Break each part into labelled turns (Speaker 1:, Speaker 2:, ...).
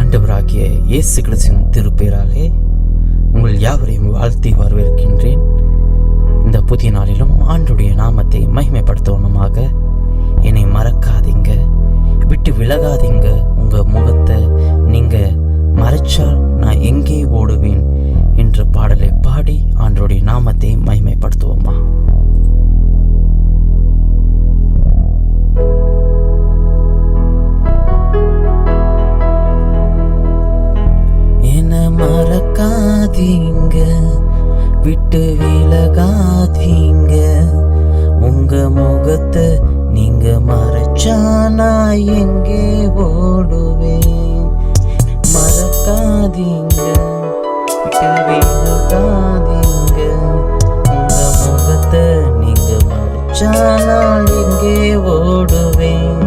Speaker 1: ஆண்டவராகிய இயேசு கிறிஸ்துவின் திருப்பெயராலே உங்கள் யாவரையும் வாழ்த்தி வரவேற்கின்றேன். இந்த புதிய நாளிலும் ஆண்டுடைய நாமத்தை மகிமைப்படுத்தவனமாக என்னை மறக்காதீங்க, விட்டு விலகாதீங்க. உங்கள் முகத்தை நீங்கள் மறைச்சால் நான் எங்கே ஓடுவேன் என்ற பாடலை பாடி ஆண்டுடைய நாமத்தை மகிமைப்படுத்துவோமா? மறக்காதீங்க, விட்டு விலகாதீங்க. உங்க முகத்தை நீங்க மறைச்சா நான் எங்கே ஓடுவேன்? மறக்காதீங்க, விட்டு விலகாதீங்க. உங்க முகத்தை நீங்க மறைச்சா நான் எங்கே ஓடுவேன்?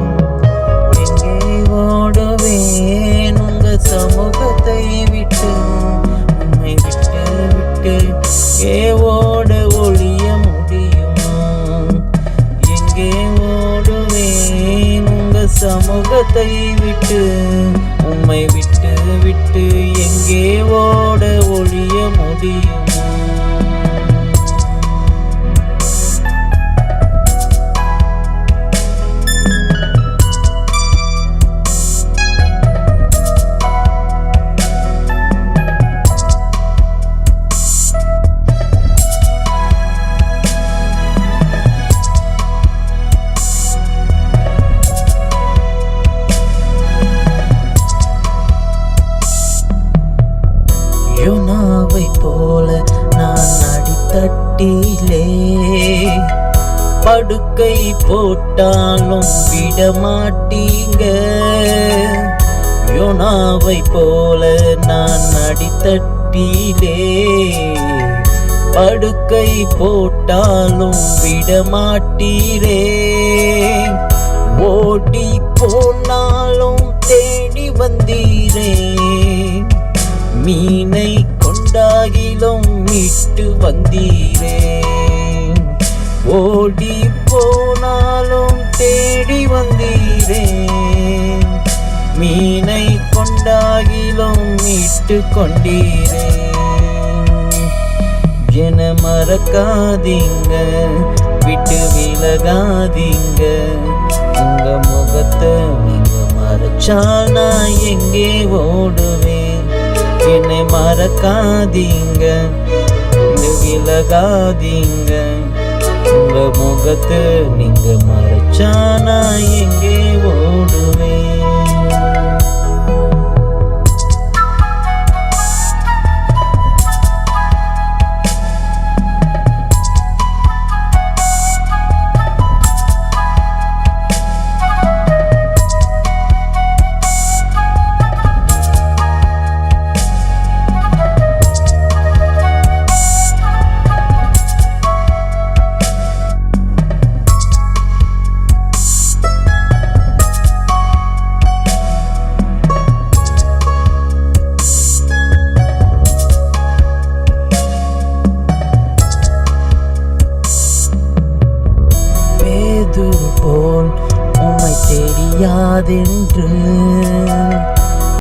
Speaker 1: எங்கே ஓடுவேன்? உங்க சமூகத்தை விட்டு, உம்மை விட்டு விட்டு எங்கே ஓட ஒழிய முடியுமா? எங்கே ஓடுவேன்? உங்க சமூகத்தை விட்டு, உம்மை விட்டு விட்டு எங்கே ஓட ஒழிய முடியுமா? யோனாவை போல நான் அடித்தட்டிலே படுக்கை போட்டாலும் விடமாட்டீங்க. யோனாவை போல நான் அடித்தட்டிலே படுக்கை போட்டாலும் விடமாட்டீரே. ஓடி போனாலும் தேடி வந்தீரே. மீனை கொண்டாகிலும் மீட்டு வந்தீரே. ஓடி போனாலும் தேடி வந்தீரே. மீனை கொண்டாகிலும் மீட்டு கொண்டீரே. என மறக்காதீங்க, விட்டு விலகாதீங்க. உங்க முகத்தை நீங்க மறைச்சா நான் எங்கே ஓடுவேன்? என்னை மறக்காதீங்க, விலகாதீங்க. உங்க முகத்தை நீங்க மறைச்சா நான் எங்கே ஓடுவேன்?